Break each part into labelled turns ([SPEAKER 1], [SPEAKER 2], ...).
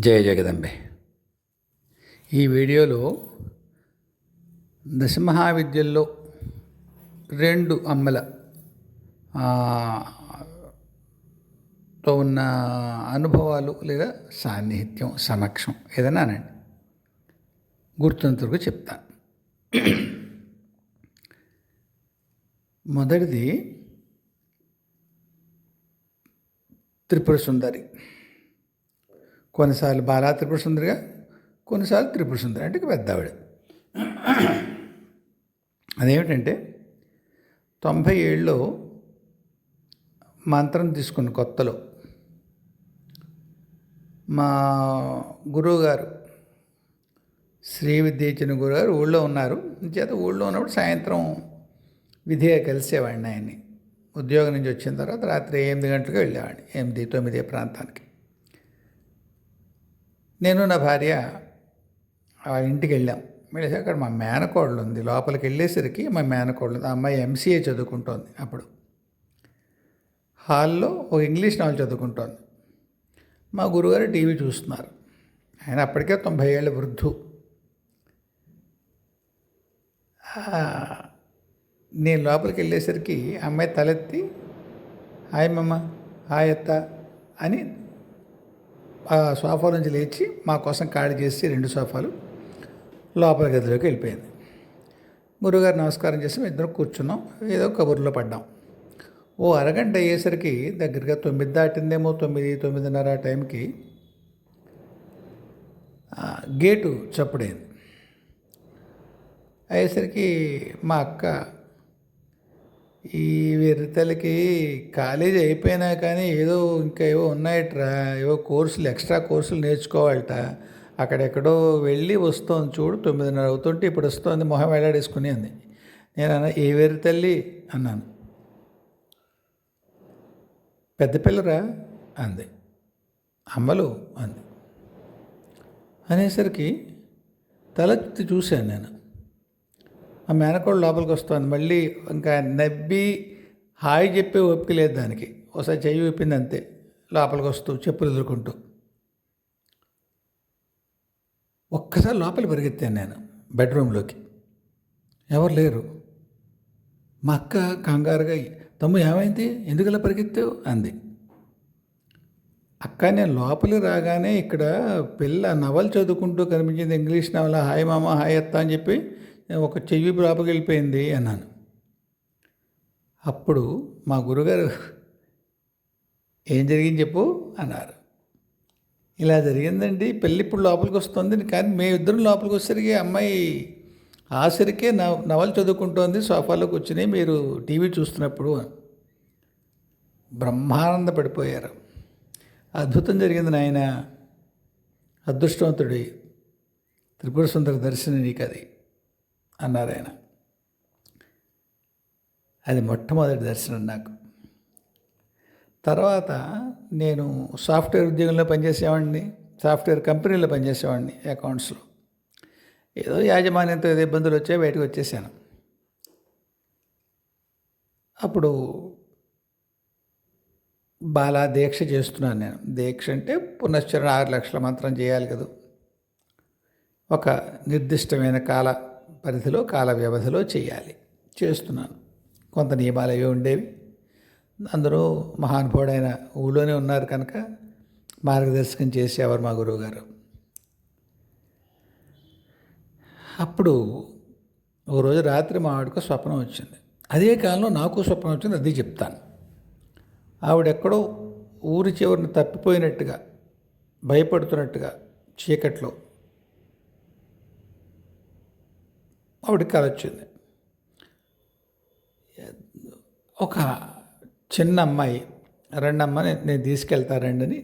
[SPEAKER 1] జయ జగదంబే. ఈ వీడియోలో దశమహావిద్యల్లో 2 అమ్మల తో ఉన్న అనుభవాలు లేదా సాన్నిహిత్యం సమక్షం ఏదైనా అనండి, గుర్తున్నంతవరకు చెప్తాను. మొదటిది త్రిపుర సుందరి. కొన్నిసార్లు బాలా త్రిపుర సుందరిగా, కొన్నిసార్లు త్రిపుర సుందరి అంటే పెద్ద ఆవిడ. అదేమిటంటే 97లో మంత్రం తీసుకున్న కొత్తలో మా గురువుగారు శ్రీ విద్యేచన గురుగారు ఊళ్ళో ఉన్నారు. చేత ఊళ్ళో ఉన్నప్పుడు సాయంత్రం విధిగా కలిసేవాడిని ఆయన్ని. ఉద్యోగం నుంచి వచ్చిన తర్వాత రాత్రి 8 గంటలకు వెళ్ళేవాడిని, 8-9 ప్రాంతానికి. నేను నా భార్య ఆ ఇంటికి వెళ్ళాం. వెళ్ళేసి అక్కడ మా మేనకోడలు ఉంది. లోపలికి వెళ్ళేసరికి మా మేనకోడలు, ఆ అమ్మాయి MCA చదువుకుంటోంది. అప్పుడు హాల్లో ఒక ఇంగ్లీష్ నావల్ చదువుకుంటోంది. మా గురుగారు టీవీ చూస్తున్నారు. ఆయన అప్పటికే 90 ఏళ్ళ వృద్ధు. నేను లోపలికి వెళ్ళేసరికి అమ్మాయి తలెత్తి హాయ్ మమ్మ, హాయ్ అత్త అని ఆ సోఫా నుంచి లేచి మా కోసం ఖాళీ చేసి 2 సోఫాలు లోపల గదిలోకి వెళ్ళిపోయింది. గురుగారు నమస్కారం చేసి మేము ఇద్దరం కూర్చున్నాం, ఏదో కబుర్లో పడ్డాం. ఓ అరగంట అయ్యేసరికి దగ్గరగా 9 దాటిందేమో, 9-9:30 టైంకి గేటు చప్పుడైంది. అయ్యేసరికి మా అక్క, ఈ వెర్రితలకి కాలేజీ అయిపోయినా కానీ ఏదో ఇంకా ఏవో ఉన్నాయట్రా, ఏవో కోర్సులు, ఎక్స్ట్రా కోర్సులు నేర్చుకోవాలట, అక్కడెక్కడో వెళ్ళి వస్తోంది చూడు, 9:30 అవుతుంటే ఇప్పుడు వస్తోంది, మొహం వేలాడేసుకుని అంది. నేను అన్నా, ఏ వెర్రితల్లి అన్నాను. పెద్ద పిల్లరా అంది. అమ్మలు అంది. అనేసరికి తలెత్తి చూశాను నేను. ఆ మేనకోడు లోపలికి వస్తుంది. మళ్ళీ ఇంకా నవ్వి హాయ్ చెప్పే ఓపిక లేదు దానికి. ఒకసారి చెయ్యి ఊపింది అంతే, లోపలికి వస్తూ చెప్పులు ఎదుర్కొంటూ. ఒక్కసారి లోపలికి పరిగెత్తాను నేను బెడ్రూమ్లోకి. ఎవరు లేరు. మా అక్క కంగారుగా, తమ్ము ఏమైంది, ఎందుకలా పరిగెత్తావు అంది. అక్క, నేను లోపలికి రాగానే ఇక్కడ పిల్ల నవల చదువుకుంటూ కనిపించింది, ఇంగ్లీష్ నవల, హాయ్ మామ, హాయ్ అత్త అని చెప్పి ఒక చెయ్యి లోపలికి వెళ్ళిపోయింది అన్నాను. అప్పుడు మా గురుగారు, ఏం జరిగింది చెప్పు అన్నారు. ఇలా జరిగిందండి, పెళ్ళి ఇప్పుడు లోపలికి వస్తుంది, కానీ మేమిద్దరం లోపలికి వచ్చేసరికి అమ్మాయి ఆసరికే నవల చదువుకుంటోంది, సోఫాలో కూర్చుని మీరు టీవీ చూస్తున్నప్పుడు. బ్రహ్మానంద పడిపోయారు. అద్భుతం జరిగింది నాయన, అదృష్టవంతుడి, త్రిపుర సుందరి దర్శనం నీకు అది అన్నారు ఆయన. అది మొట్టమొదటి దర్శనం నాకు. తర్వాత నేను సాఫ్ట్వేర్ ఉద్యోగంలో పనిచేసేవాడిని, సాఫ్ట్వేర్ కంపెనీలో పనిచేసేవాడిని, అకౌంట్స్లో. ఏదో యాజమాన్యంతో ఏదో ఇబ్బందులు వచ్చాయి, బయటకు వచ్చేసాను. అప్పుడు బాలా దీక్ష చేస్తున్నాను నేను. దీక్ష అంటే పునశ్చరణ 6 లక్షల మంత్రం చేయాలి కదా, ఒక నిర్దిష్టమైన కాల పరిధిలో, కాల వ్యవధిలో చేయాలి. చేస్తున్నాను. కొంత నియమాలు అవి ఉండేవి. అందరూ మహానుభావుడైన ఊళ్ళోనే ఉన్నారు కనుక మార్గదర్శకం చేసేవారు మా గురువుగారు. అప్పుడు ఓ రోజు రాత్రి మా ఆవిడకు స్వప్నం వచ్చింది. అదే కాలంలో నాకు స్వప్నం వచ్చింది, అది చెప్తాను. ఆవిడెక్కడో ఊరి చివరిని తప్పిపోయినట్టుగా, భయపడుతున్నట్టుగా చీకట్లో ఆవిడకి కల వచ్చింది. ఒక చిన్న అమ్మాయి, 2 అమ్మాయి నేను తీసుకెళ్తారండి అని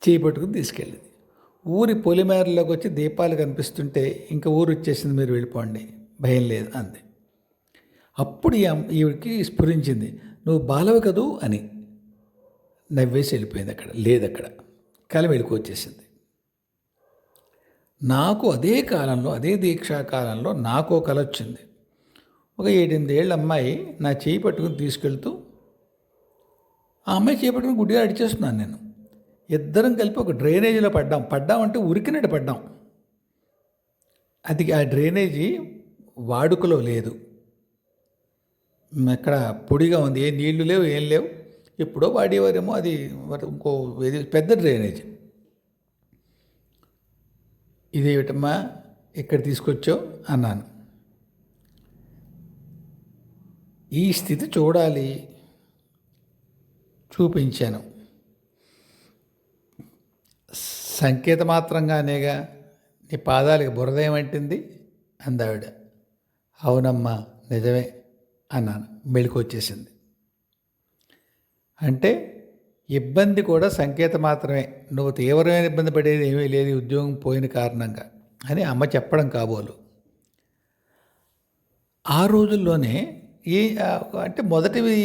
[SPEAKER 1] చేయి పట్టుకుని తీసుకెళ్ళింది. ఊరి పొలిమేరలోకి వచ్చి దీపాలు కనిపిస్తుంటే ఇంకా ఊరు వచ్చేసింది, మీరు వెళ్ళిపోండి, భయం లేదు అంది. అప్పుడు ఈవిడికి స్ఫురించింది, నువ్వు బాలవి కదూ అని. నవ్వేసి వెళ్ళిపోయింది. అక్కడ లేదు, అక్కడ కల వెళుకు వచ్చేసింది. నాకు అదే కాలంలో, అదే దీక్షాకాలంలో నాకు కల వచ్చింది. ఒక 7-8 ఏళ్ళ అమ్మాయి నా చేయి పట్టుకుని తీసుకెళ్తూ, ఆ అమ్మాయి చేయి పట్టుకుని గుడ్డిగా అడిచేస్తున్నాను నేను. ఇద్దరం కలిపి ఒక డ్రైనేజీలో పడ్డామంటే ఉరికినట్టు పడ్డాం. అది ఆ డ్రైనేజీ వాడుకలో లేదు, ఎక్కడ పొడిగా ఉంది, ఏ నీళ్లు లేవు, ఏం లేవు. ఎప్పుడో వాడేవారేమో, అది ఇంకో పెద్ద డ్రైనేజ్. ఇదేమిటమ్మా ఇక్కడ తీసుకొచ్చావు అన్నాను. ఈ స్థితి చూడాలి, చూపించాను. సంకేత మాత్రంగానేగా, నీ పాదాలకి బురద ఏమంటుంది అందావిడ. అవునమ్మా నిజమే అన్నాను. మెళుకు వచ్చేసింది. అంటే ఇబ్బంది కూడా సంకేత మాత్రమే, నువ్వు తీవ్రమైన ఇబ్బంది పడేది ఏమీ లేదు ఉద్యోగం పోయిన కారణంగా అని అమ్మ చెప్పడం కాబోలు. ఆ రోజుల్లోనే అంటే మొదటివి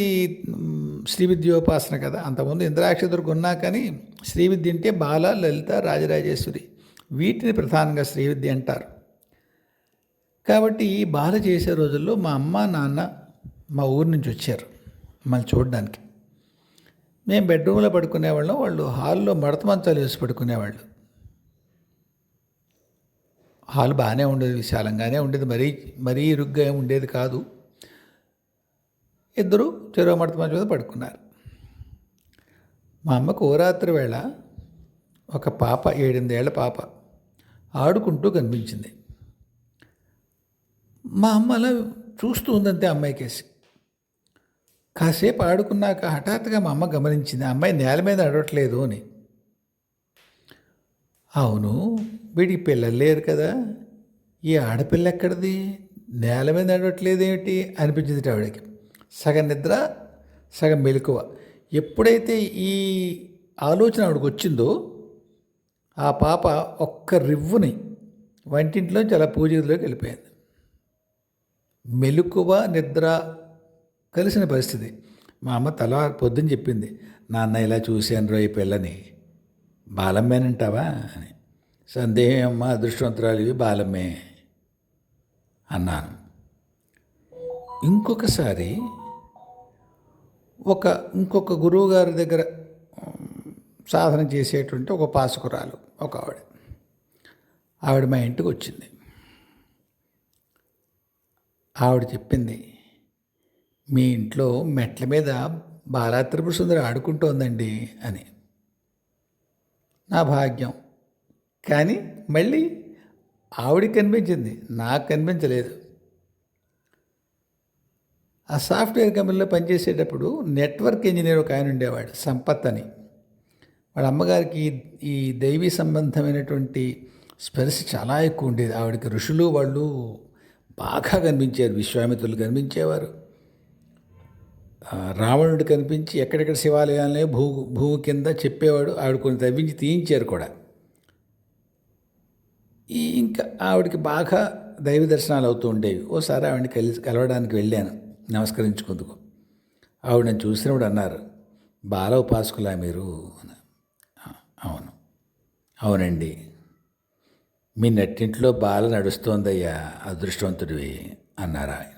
[SPEAKER 1] శ్రీవిద్యోపాసన కదా. అంతకుముందు ఇంద్రాక్షదుర్గ ఉన్నా కానీ శ్రీవిద్య అంటే బాల, లలిత, రాజరాజేశ్వరి, వీటిని ప్రధానంగా శ్రీవిద్య అంటారు. కాబట్టి ఈ బాల చేసే రోజుల్లో మా అమ్మ నాన్న మా ఊరి నుంచి వచ్చారు మళ్ళీ చూడడానికి. మేము బెడ్రూమ్లో పడుకునేవాళ్ళం, వాళ్ళు హాల్లో మడత మంచాలు వేసి పడుకునేవాళ్ళు. హాల్ బాగానే ఉండేది, విశాలంగానే ఉండేది, మరీ ఇరుగ్గా ఏమి ఉండేది కాదు. ఇద్దరు చెరో మడత మంచం మీద పడుకున్నారు. మా అమ్మకు ఓ రాత్రి వేళ ఒక పాప, 7-8 ఏళ్ల పాప ఆడుకుంటూ కనిపించింది. మా అమ్మ అలా చూస్తూ ఉందంతే అమ్మాయికేసి. కాసేపు ఆడుకున్నాక హఠాత్తుగా మా అమ్మ గమనించింది, ఆ అమ్మాయి నేల మీద ఆడట్లేదు అని. అవును, వీడికి పిల్లలు లేరు కదా, ఈ ఆడపిల్ల ఎక్కడిది, నేల మీద ఆడట్లేదు ఏమిటి అనిపించింది ఆవిడకి. సగం నిద్ర సగం మెలకువ. ఎప్పుడైతే ఈ ఆలోచన ఆవిడకి వచ్చిందో ఆ పాప ఒక్క రివ్వుని వంటింట్లోంచి అలా పూజ గదిలోకి వెళ్ళిపోయింది. మెలకువ నిద్ర కలిసిన పరిస్థితి. మా అమ్మ పొద్దున్న చెప్పింది, నాన్న ఇలా చూశాను రో ఈ పిల్లని, బాలమ్మేనంటావా అని. సందేహం అమ్మ, అదృష్టవంతురాలివి, బాలమ్మే అన్నాను. ఇంకొకసారి ఇంకొక గురువు గారి దగ్గర సాధన చేసేటువంటి ఒక పాసుకురాలు ఒక ఆవిడ మా ఇంటికి వచ్చింది. ఆవిడ చెప్పింది, మీ ఇంట్లో మెట్ల మీద బాలా త్రిపుర సుందరి ఆడుకుంటోందండి అని. నా భాగ్యం. కానీ మళ్ళీ ఆవిడకి కనిపించింది, నాకు కనిపించలేదు. ఆ సాఫ్ట్వేర్ కంపెనీలో పనిచేసేటప్పుడు నెట్వర్క్ ఇంజనీర్ ఒక ఆయన ఉండేవాడు, సంపత్ అని. వాళ్ళ అమ్మగారికి ఈ దైవీ సంబంధమైనటువంటి స్పర్శ చాలా ఎక్కువ ఉండేది. ఆవిడకి ఋషులు వాళ్ళు బాగా కనిపించారు. విశ్వామిత్రులు కనిపించేవారు, రావణుడు కనిపించి ఎక్కడెక్కడ శివాలయాలనే భూమి కింద చెప్పేవాడు. ఆవిడ కొన్ని తవ్వించి తీయించారు కూడా. ఇంకా ఆవిడకి బాగా దైవ దర్శనాలు అవుతూ ఉండేవి. ఓసారి ఆవిడని కలవడానికి వెళ్ళాను నమస్కరించుకుందుకు. ఆవిడ నన్ను చూసినప్పుడు అన్నారు, బాల ఉపాసకులా మీరు? అవును. అవునండి, మీ నెట్టింట్లో బాల నడుస్తోందయ్యా, అదృష్టవంతుడివి అన్నారు ఆయన.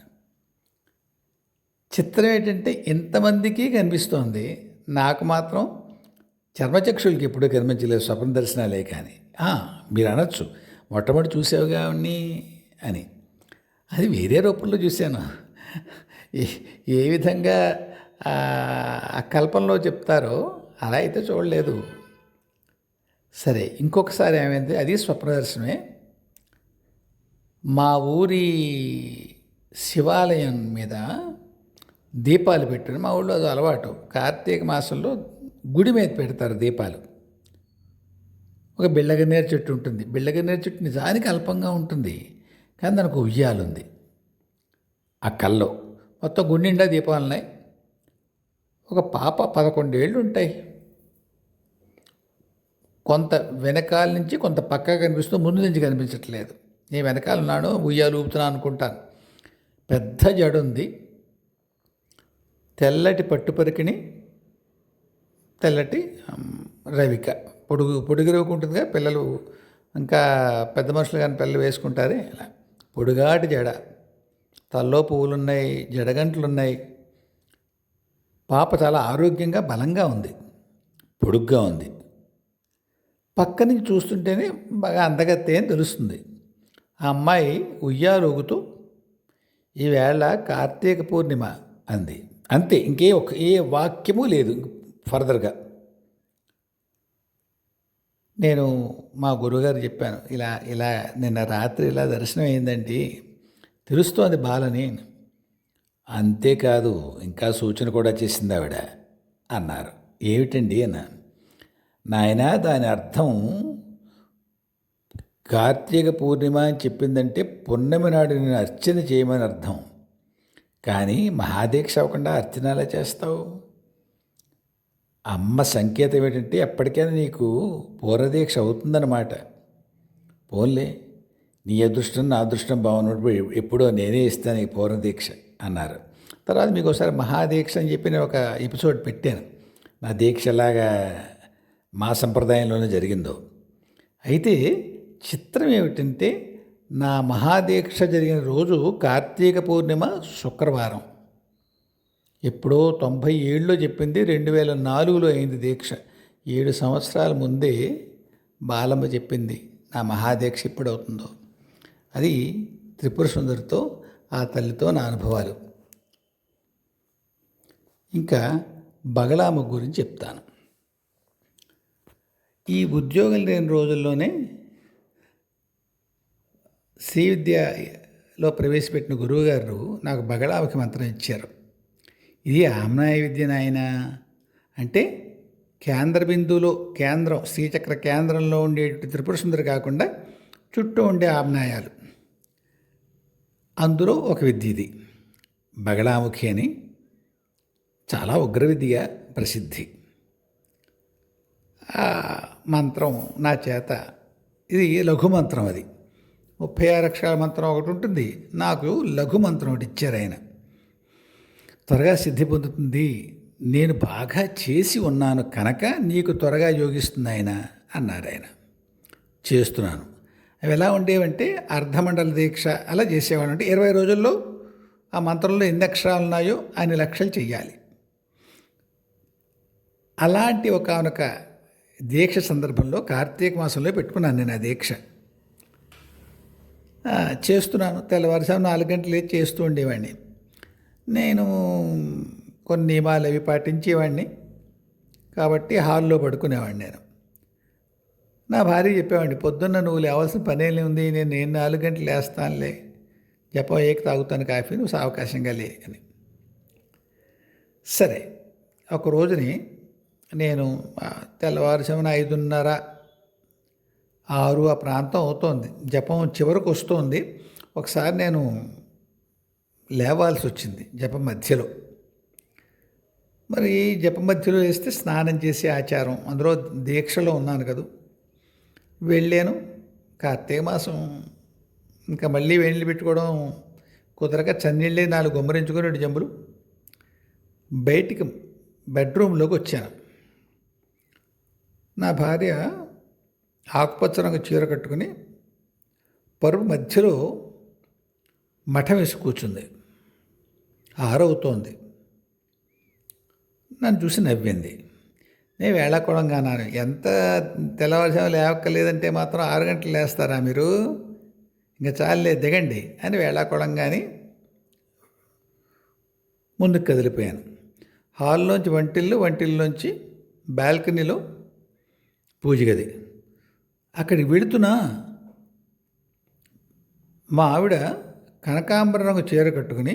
[SPEAKER 1] చిత్రం ఏంటంటే ఇంతమందికి కనిపిస్తోంది, నాకు మాత్రం చర్మచక్షులకి ఎప్పుడూ కనిపించలేదు, స్వప్న దర్శనాలే. కానీ మీరు అనొచ్చు, మొట్టమొదటి చూసావుగా అని. అది వేరే రూపంలో చూశాను. ఏ విధంగా ఆ కల్పనలో చెప్తారో అలా అయితే చూడలేదు. సరే, ఇంకొకసారి ఏమైంది, అది స్వప్న దర్శనమే. మా ఊరి శివాలయం మీద దీపాలు పెట్టారు. మా ఊళ్ళో అది అలవాటు. కార్తీక మాసంలో గుడి మీద పెడతారు దీపాలు. ఒక బిళ్ళగన్నేరు చెట్టు ఉంటుంది. బిళ్ళగన్నేరు చెట్టు నిజానికి అల్పంగా ఉంటుంది, కానీ దానికి ఉయ్యాలుంది. ఆ కల్లో మొత్తం గుడి నిండా దీపాలు ఉన్నాయి. ఒక పాప 11 ఏళ్ళు ఉంటాయి. కొంత వెనకాల నుంచి కొంత పక్కగా కనిపిస్తూ, ముందు నుంచి కనిపించట్లేదు. నేను వెనకాల ఉన్నాను, ఉయ్యాలు ఊపుతున్నాను అనుకుంటాను. పెద్ద జడుంది, తెల్లటి పట్టుపరికిణి, తెల్లటి రవిక, పొడుగు రవిక ఉంటుందిగా, పిల్లలు ఇంకా పెద్ద మనుషులు కానీ పిల్లలు వేసుకుంటారే ఇలా. పొడుగాటి జడ, తల్లో పువ్వులున్నాయి, జడగంటలున్నాయి. పాప చాలా ఆరోగ్యంగా బలంగా ఉంది, పొడుగ్గా ఉంది. పక్క నుంచి చూస్తుంటేనే బాగా అందగత్తే అని తెలుస్తుంది. ఆ అమ్మాయి ఉయ్యాలూగుతూ ఈవేళ కార్తీక పూర్ణిమ అంది. అంతే, ఏ వాక్యము లేదు ఫర్దర్గా. నేను మా గురువుగారు చెప్పాను, ఇలా ఇలా నిన్న రాత్రి ఇలా దర్శనం అయిందండి, తెలుస్తోంది బాలని. అంతేకాదు ఇంకా సూచన కూడా చేసింది ఆవిడ అన్నారు. ఏమిటండి అన్నాను. నాయనా, దాని అర్థం కార్తీక పూర్ణిమ అని చెప్పిందంటే పున్నమి నాడు నేను అర్చన చేయమని అర్థం. కానీ మహాదీక్ష అవ్వకుండా అర్చన ఎలా చేస్తావు? అమ్మ సంకేతం ఏంటంటే ఎప్పటికైనా నీకు పూర్వదీక్ష అవుతుందన్నమాట. పోన్లే, నీ అదృష్టం నా అదృష్టం బాగున్నప్పుడు ఎప్పుడో నేనే ఇస్తాను ఈ పూర్వదీక్ష అన్నారు. తర్వాత మీకు ఒకసారి మహాదీక్ష అని చెప్పి నేను ఒక ఎపిసోడ్ పెట్టాను. నా దీక్ష ఎలాగా మా సంప్రదాయంలోనే జరిగిందో. అయితే చిత్రం ఏమిటంటే, నా మహాదీక్ష జరిగిన రోజు కార్తీక పూర్ణిమ శుక్రవారం. ఎప్పుడో 97లో చెప్పింది, 2004లో అయింది దీక్ష. 7 సంవత్సరాల ముందే బాలమ్మ చెప్పింది నా మహాదీక్ష ఎప్పుడు అవుతుందో. అది త్రిపుర సుందరితో, ఆ తల్లితో నా అనుభవాలు. ఇంకా బగలామ గురించి చెప్తాను. ఈ ఉద్యోగం లేని రోజుల్లోనే శ్రీ విద్యలో ప్రవేశపెట్టిన గురువుగారు నాకు బగలామకి మంత్రం ఇచ్చారు. ఇది ఆమ్నాయ విద్య నాయన అంటే, కేంద్ర బిందువులో కేంద్రం, శ్రీచక్ర కేంద్రంలో ఉండే త్రిపుర సుందరి కాకుండా చుట్టూ ఉండే ఆమ్నాయాలు, అందులో ఒక విద్య ఇది బగలాముఖి అని. చాలా ఉగ్ర విద్య, ప్రసిద్ధి. ఆ మంత్రం నా చేత, ఇది లఘు మంత్రం, అది 36 అక్షరాల మంత్రం ఒకటి ఉంటుంది, నాకు లఘు మంత్రం ఒకటి ఇచ్చారు ఆయన. త్వరగా సిద్ధి పొందుతుంది, నేను బాగా చేసి ఉన్నాను కనుక నీకు త్వరగా యోగిస్తుంది ఆయన అన్నారు ఆయన. చేస్తున్నాను. అవి ఎలా ఉండేవంటే, అర్ధమండల దీక్ష అలా చేసేవాడు. అంటే 20 రోజుల్లో ఆ మంత్రంలో ఎన్ని అక్షరాలు ఉన్నాయో అన్ని లక్షలు చెయ్యాలి. అలాంటి ఒకనొక దీక్ష సందర్భంలో కార్తీక మాసంలో పెట్టుకున్నాను నేను ఆ దీక్ష. చేస్తున్నాను. తెల్లవారుసాము 4 గంటలు లేచి చేస్తూ ఉండేవాడిని. నేను కొన్ని నియమాలు అవి పాటించేవాడిని కాబట్టి హాల్లో పడుకునేవాడిని నేను. నా భార్య చెప్పేవాడిని, పొద్దున్న నువ్వు లేవాల్సిన పనేమి ఉంది, నేను 4 గంటలు లేస్తానులే, జపం ఏకి తాగుతాను కాఫీ, నువ్వు సావకాశంగా లే అని. సరే, ఒక రోజుని నేను తెల్లవారుజామున 5:30, 6 ఆ ప్రాంతం అవుతోంది, జపం చివరకు వస్తోంది. ఒకసారి నేను లేవాల్సి వచ్చింది జపం మధ్యలో. మరి జపం మధ్యలో వేస్తే స్నానం చేసే ఆచారం, అందులో దీక్షలో ఉన్నాను కదా, వెళ్ళాను. కార్తీక మాసం ఇంకా మళ్ళీ వేళ్ళు పెట్టుకోవడం కుదరక చన్నీళ్ళే 4 గుమ్మరించుకొని 2 జంబులు బయటికి బెడ్రూమ్లోకి వచ్చాను. నా భార్య ఆకుపచ్చ రంగు చీర కట్టుకుని పరుపు మధ్యలో మఠం వేసి కూర్చుంది. 6 అవుతోంది. నన్ను చూసి నవ్వింది. నేను వేళాకోళంగా అన్నాను, ఎంత తెల్లవారుజాము లేవక్కర్లేదంటే మాత్రం 6 గంటలు లేస్తారా మీరు, ఇంకా చాలులే దిగండి అని వేళాకోళంగాని ముందుకు కదిలిపోయాను. హాల్లోంచి వంటిల్లోంచి బాల్కనీలో పూజ గది. అక్కడికి వెళుతున్నా మా ఆవిడ కనకాంబర రంగు చీర కట్టుకుని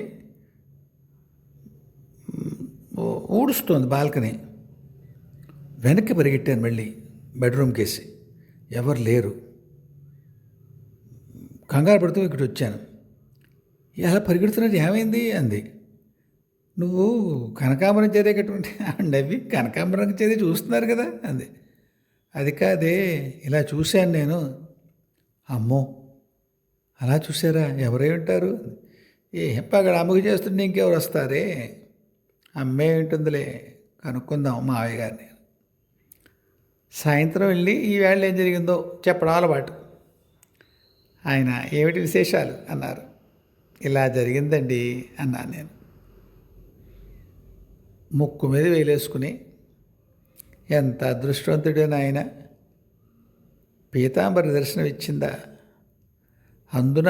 [SPEAKER 1] ఊడుస్తోంది బాల్కనీ. వెనక్కి పరిగెట్టాను మళ్ళీ బెడ్రూమ్కి వేసి, ఎవరు లేరు. కంగారు పడుతూ ఇక్కడ వచ్చాను. ఎలా పరిగెడుతున్నట్టు ఏమైంది అంది. నువ్వు కనకాంబరం చీర కట్టుకుంటే నవ్వి, కనకాంబరం చీర చూస్తున్నారు కదా అంది. అది కాదే, ఇలా చూశాను నేను. అమ్మో, అలా చూసారా, ఎవరై ఉంటారు? ఏం పగడ అమ్మకు చేస్తుంటే ఇంకెవరు వస్తారే, అమ్మే ఉంటుందిలే, కనుక్కుందాం మావయ్య గారిని. సాయంత్రం వెళ్ళి ఈ వేళ ఏం జరిగిందో చెప్పడం అలవాటు. ఆయన ఏమిటి విశేషాలు అన్నారు. ఇలా జరిగిందండి అన్నాను నేను. ముక్కు మీద వేలేసుకుని, ఎంత అదృష్టవంతుడేనా ఆయన, పీతాంబరి దర్శనం ఇచ్చిందా? అందున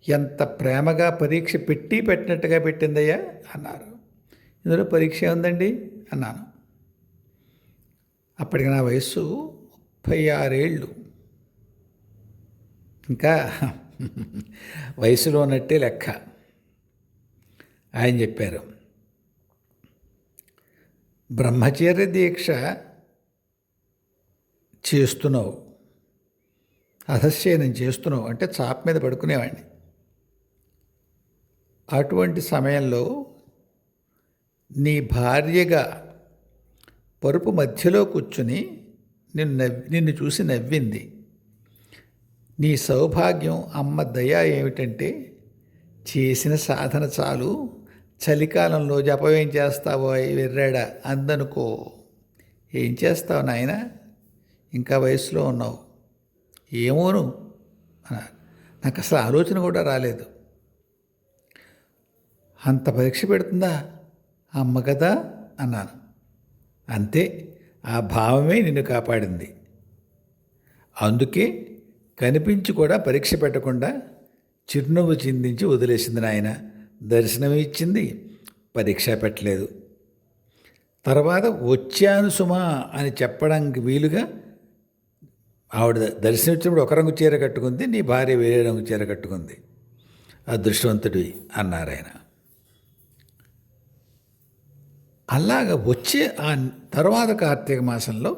[SPEAKER 1] ఎంత ప్రేమగా పరీక్ష పెట్టినట్టుగా పెట్టిందయ్యా అన్నారు. ఇందులో పరీక్ష ఉందండి అన్నాను. అప్పటికి నా వయస్సు 36 ఏళ్ళు. ఇంకా వయసులో ఉన్నట్టే లెక్క. ఆయన చెప్పారు, బ్రహ్మచర్య దీక్ష చేస్తున్నావు, అధశ్చయనం చేస్తున్నావు అంటే చాప మీద పడుకునేవాడిని. అటువంటి సమయంలో నీ భార్యగా పరుపు మధ్యలో కూర్చుని నిన్ను చూసి నవ్వింది. నీ సౌభాగ్యం, అమ్మ దయ ఏమిటంటే చేసిన సాధన చాలు, చలికాలంలో జపం ఏం చేస్తావో వెర్రాడా అందనుకో. ఏం చేస్తావు నాయన, ఇంకా వయసులో ఉన్నావు, ఏమోను అన్నారు. నాకు అసలు ఆలోచన కూడా రాలేదు. అంత పరీక్ష పెడుతుందా అమ్మ కదా అన్నాను. అంతే, ఆ భావమే నిన్ను కాపాడింది. అందుకే కనిపించి కూడా పరీక్ష పెట్టకుండా చిరునవ్వు చిందించి వదిలేసింది నాయన. దర్శనం ఇచ్చింది, పరీక్ష పెట్టలేదు. తర్వాత వచ్చాను సుమా అని చెప్పడానికి వీలుగా ఆవిడ దర్శనం ఇచ్చినప్పుడు ఒక రంగు చీర కట్టుకుంది, నీ భార్య వేరే రంగు చీర కట్టుకుంది. అదృష్టవంతుడివి అన్నారు ఆయన. అలాగ వచ్చే ఆ తర్వాత కార్తీక మాసంలో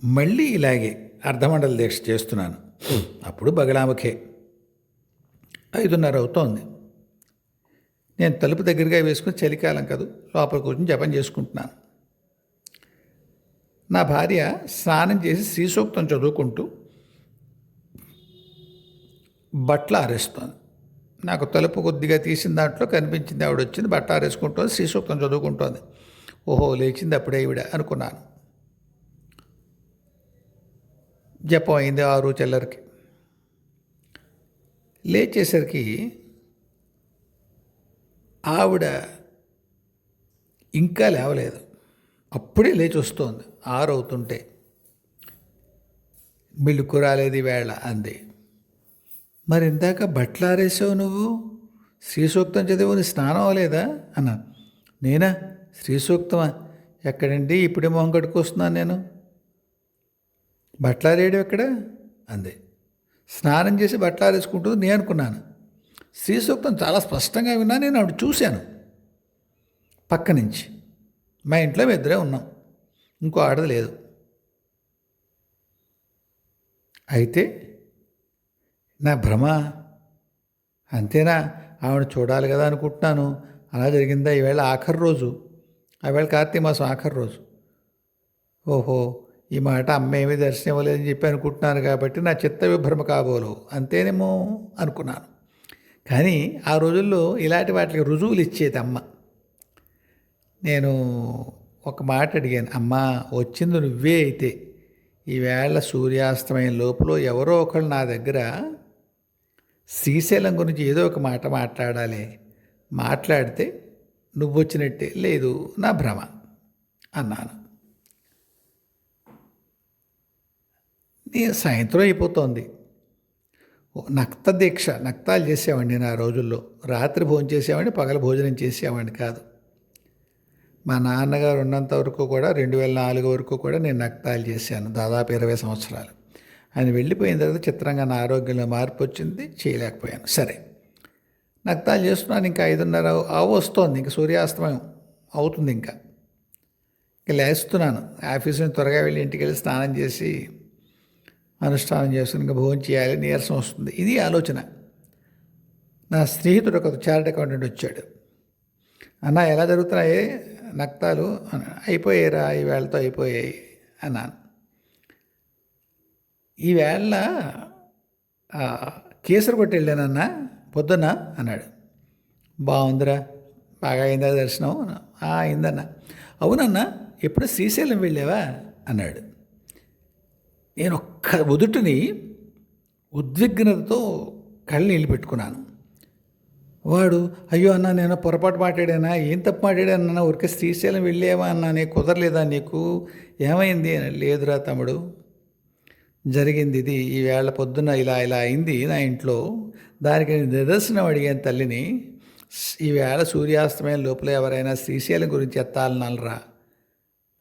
[SPEAKER 1] మళ్ళీ ఇలాగే అర్ధమండల దీక్ష చేస్తున్నాను. అప్పుడు బగలాముఖే 5:30 అవుతోంది. నేను తలుపు దగ్గరగా వేసుకుని, చలికాలం కాదు, లోపల కూర్చొని జపం చేసుకుంటున్నాను. నా భార్య స్నానం చేసి శ్రీ సూక్తం చదువుకుంటూ బట్టలు ఆరేస్తోంది. నాకు తలుపు కొద్దిగా తీసిన దాంట్లో కనిపించింది, ఆవిడ వచ్చింది, బట్ట ఆరేసుకుంటోంది, శ్రీ సూక్తం చదువుకుంటోంది. ఓహో, లేచింది అప్పుడే ఈవిడ అనుకున్నాను. జపం అయింది 6 చిల్లరకి. లేచేసరికి ఆవిడ ఇంకా లేవలేదు, అప్పుడే లేచి వస్తోంది. 6 అవుతుంటే. మిల్లుకు రాలేదు వేళ అంది. మరి ఇందాక బట్టలు ఆరేసావు నువ్వు, శ్రీ సూక్తం చదివు, నీ స్నానం అవ్వలేదా అన్నాను. నేనా? శ్రీ సూక్తమా? ఎక్కడండి, ఇప్పుడే మొహం కడుక్కొస్తున్నాను నేను. బట్టలు ఆరేయడం ఎక్కడ అంది. స్నానం చేసి బట్టలు ఆరేసుకుంటుంది నేను అనుకున్నాను. శ్రీ సూక్తం చాలా స్పష్టంగా విన్నా, నేను ఆవిడ చూశాను పక్క నుంచి. మా ఇంట్లో మేము ఇద్దరే ఉన్నాం, ఇంకో ఆడది లేదు. అయితే నా భ్రమ అంతేనా? ఆవిడ చూడాలి కదా అనుకుంటున్నాను. అలా జరిగిందా? ఈవేళ ఆఖరి రోజు, ఆవేళ కార్తీక మాసం ఆఖరి రోజు. ఓహో, ఈ మాట అమ్మ ఏమీ దర్శనం ఇవ్వలేదని చెప్పి అనుకుంటున్నాను కాబట్టి నా చిత్త విభ్రమ కాబోలు, అంతేనేమో అనుకున్నాను. కానీ ఆ రోజుల్లో ఇలాంటి వాటికి రుజువులు ఇచ్చేది అమ్మ. నేను ఒక మాట అడిగాను, అమ్మా వచ్చింది నువ్వే అయితే ఈవేళ సూర్యాస్తమయం లోపల ఎవరో ఒకళ్ళు నా దగ్గర శ్రీశైలం గురించి ఏదో ఒక మాట మాట్లాడాలి, మాట్లాడితే నువ్వు వచ్చినట్టే, లేదు నా భ్రమ అన్నాను. నేను సాయంత్రం అయిపోతుంది. నక్త దీక్ష, నక్తాలు చేసేవాడిని నేను ఆ రోజుల్లో. రాత్రి భోజనం చేసేవాడిని, పగల భోజనం చేసేవాడిని కాదు. మా నాన్నగారు ఉన్నంత వరకు కూడా 2004 వరకు కూడా నేను నక్తాలు చేశాను, దాదాపు 20 సంవత్సరాలు. ఆయన వెళ్ళిపోయిన తర్వాత చిత్రంగా నా ఆరోగ్యంలో మార్పు వచ్చింది, చేయలేకపోయాను. సరే, నక్తాలు చేస్తున్నాను. ఇంకా 5:30 వస్తోంది, ఇంకా సూర్యాస్తమయం అవుతుంది. ఇంకా లేస్తున్నాను. ఆఫీస్ నుంచి త్వరగా వెళ్ళి ఇంటికి వెళ్ళి స్నానం చేసి అనుష్ఠానం చేసుకుని ఇంకా భోజనం చేయాలి, నీరసం వస్తుంది. ఇది ఆలోచన. నా స్నేహితుడు ఒక చార్టెడ్ అకౌంటెంట్ వచ్చాడు. అన్న ఎలా జరుగుతున్నాయి నక్తాలు? అయిపోయారా, ఈ వేళతో అయిపోయాయి అన్నాను. ఈవేళ కేసరి కొట్టి వెళ్ళానన్నా పొద్దున్న అన్నాడు. బాగుందిరా, బాగా అయిందా దర్శనం? అయిందన్న. అవునన్నా, ఎప్పుడు శ్రీశైలం వెళ్ళావా అన్నాడు. నేను ఒక్క ఉదుటిని ఉద్విగ్నతతో కళ్ళు నీళ్ళు పెట్టుకున్నాను. వాడు, అయ్యో అన్న నేను పొరపాటు మాట్లాడానా, ఏం తప్పు మాట్లాడానన్నా, ఊరికే శ్రీశైలం వెళ్ళేవా అన్నా, నీకు కుదరలేదా నీకు, ఏమైంది అని. లేదురా తమ్ముడు, జరిగింది ఇది, ఈవేళ పొద్దున్న ఇలా ఇలా అయింది నా ఇంట్లో, దానికి నేను నిదర్శనం అడిగాను తల్లిని, ఈవేళ సూర్యాస్తమయం లోపల ఎవరైనా శ్రీశైలం గురించి ఎత్తాలనరా,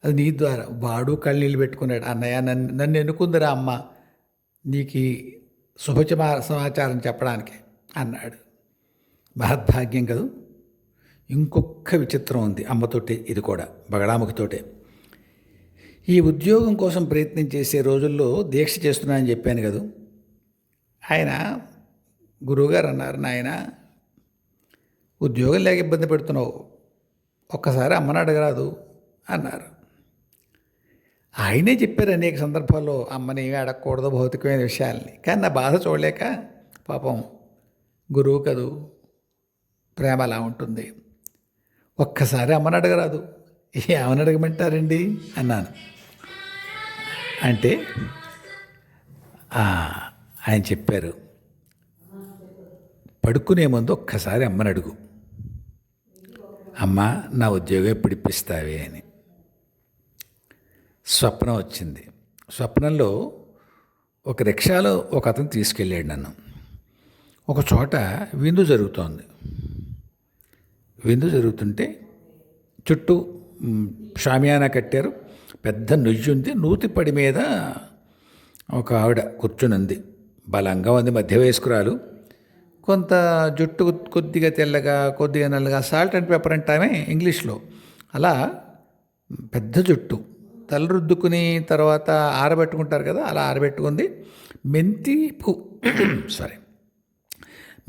[SPEAKER 1] అది నీ ద్వారా. వాడు కళ్ళనీళ్ళు పెట్టుకున్నాడు. అన్నయ్య, నన్ను ఎన్నుకుందిరా అమ్మ నీకు సమాచారం చెప్పడానికి అన్నాడు. మహద్భాగ్యం కదూ. ఇంకొక విచిత్రం ఉంది అమ్మతోటి, ఇది కూడా బగడాముఖితోటే. ఈ ఉద్యోగం కోసం ప్రయత్నం చేసే రోజుల్లో దీక్ష చేస్తున్నానని చెప్పాను కదా, ఆయన గురువుగారు అన్నారు, నాయన ఉద్యోగం లేక ఇబ్బంది పెడుతున్నావు, ఒక్కసారి అమ్మని అడగరాదు అన్నారు. ఆయనే చెప్పారు అనేక సందర్భాల్లో అమ్మని ఏమీ అడగకూడదు భౌతికమైన విషయాల్ని. కానీ నా బాధ చూడలేక, పాపం గురువు కదూ, ప్రేమ అలా ఉంటుంది, ఒక్కసారి అమ్మని అడగరాదు. ఏమని అడగమంటారండి అన్నాను. అంటే ఆయన చెప్పారు, పడుకునే ముందు ఒక్కసారి అమ్మని అడుగు, అమ్మ నా ఉద్యోగం ఎప్పుడు ఇప్పిస్తావే అని. స్వప్నం వచ్చింది. స్వప్నంలో ఒక రిక్షాలో ఒక అతను తీసుకెళ్ళాడు నన్ను. ఒక చోట విందు జరుగుతోంది. విందు జరుగుతుంటే చుట్టూ షామియానా కట్టారు, పెద్ద నుయ్యి ఉంది, నూతిపడి మీద ఒక ఆవిడ కూర్చునుంది, బలంగా ఉంది, మధ్య వయస్కురాలు, కొంత జుట్టు కొద్దిగా తెల్లగా కొద్దిగా నల్లగా, సాల్ట్ అండ్ పెప్పర్ అంటామే ఇంగ్లీష్లో, అలా పెద్ద జుట్టు, తల రుద్దుకుని తర్వాత ఆరబెట్టుకుంటారు కదా, అలా ఆరబెట్టుకుంది.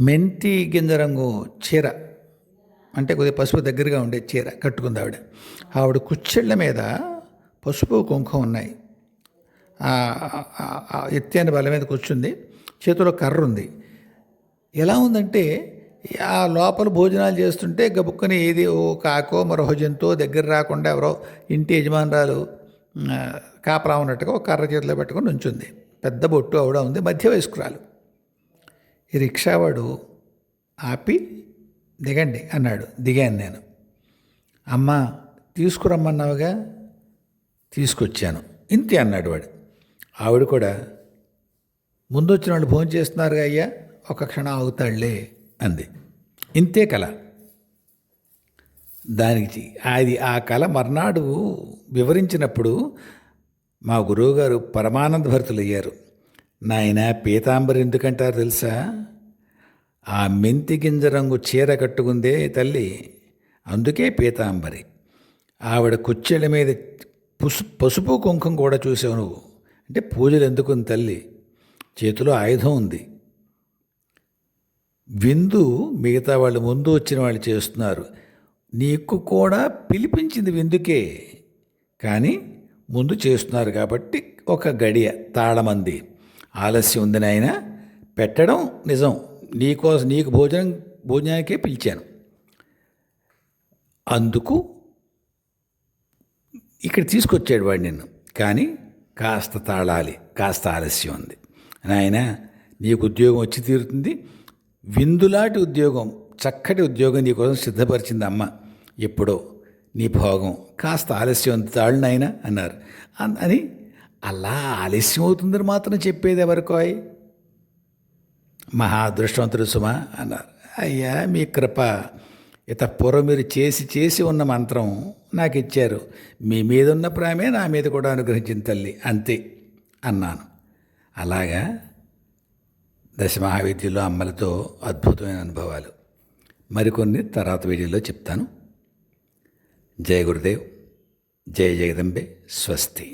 [SPEAKER 1] మెంతి గింజ రంగు చీర, అంటే కొద్దిగా పసుపు దగ్గరగా ఉండే చీర కట్టుకుంది ఆవిడ. ఆవిడ కుచ్చెళ్ళ మీద పసుపు కుంకుమ ఉన్నాయి. ఎత్తైన బల మీద కూర్చుంది, చేతిలో కర్ర ఉంది. ఎలా ఉందంటే ఆ లోపల భోజనాలు చేస్తుంటే గబుక్కుని ఏది ఓ కాకో మరో జంతువు దగ్గర రాకుండా ఎవరో ఇంటి యజమానురాలు కాపలా ఉన్నట్టుగా ఒక కర్ర చేతిలో పెట్టుకొని నుంచుంది. పెద్ద బొట్టు ఆవిడ ఉంది, మధ్య వయస్కురాలు. ఈ రిక్షావాడు ఆపి దిగండి అన్నాడు. దిగాను నేను. అమ్మ తీసుకురమ్మన్నావుగా, తీసుకొచ్చాను, ఇంతే అన్నాడు వాడు. ఆవిడ కూడా, ముందు వచ్చిన వాళ్ళు భోజనం చేస్తున్నారుగా అయ్యా, ఒక క్షణం ఆగుతాడులే అంది. ఇంతే కళ. దానికి ఆ కళ మర్నాడు వివరించినప్పుడు మా గురువుగారు పరమానంద భరితులయ్యారు. నాయన పీతాంబరి ఎందుకంటారు తెలుసా, ఆ మెంతి గింజ రంగు చీర కట్టుకుందే తల్లి, అందుకే పీతాంబరి. ఆవిడ కుచ్చెళ్ళ మీద పసుపు కుంకుమ కూడా చూసావు నువ్వు, అంటే పూజలు ఎందుకుంది తల్లి, చేతిలో ఆయుధం ఉంది. విందు మిగతా వాళ్ళు ముందు వచ్చిన వాళ్ళు చేస్తున్నారు, నీకు కూడా పిలిపించింది విందుకే, కానీ ముందు చేస్తున్నారు కాబట్టి ఒక గడియ తాళమంది ఆలస్యం ఉంది నాయన, పెట్టడం నిజం, నీకు భోజనానికే పిలిచాను, అందుకు ఇక్కడ తీసుకొచ్చాడు వాడు నిన్ను, కానీ కాస్త తాళాలి, కాస్త ఆలస్యం ఉంది నాయన, నీకు ఉద్యోగం వచ్చి తీరుతుంది, విందులాంటి ఉద్యోగం, చక్కటి ఉద్యోగం నీకోసం సిద్ధపరిచింది అమ్మ, ఎప్పుడో నీ భోగం, కాస్త ఆలస్యం ఉంది తాళ్ళు నాయన అన్నారు. అని అలా ఆలస్యం అవుతుందని మాత్రం చెప్పేది ఎవరికోయ్, మహా అదృష్టవంతుడు సుమా అన్నారు. అయ్యా మీ కృప, పూర్వం మీరు చేసి ఉన్న మంత్రం నాకు ఇచ్చారు, మీ మీద ఉన్న ప్రేమే నా మీద కూడా అనుగ్రహించిన తల్లి, అంతే అన్నాను. అలాగా దశమహావిద్యలో అమ్మలతో అద్భుతమైన అనుభవాలు మరికొన్ని తర్వాత వీడియోలో చెప్తాను. జయ గురుదేవ్, జయ జగదంబే, స్వస్తి.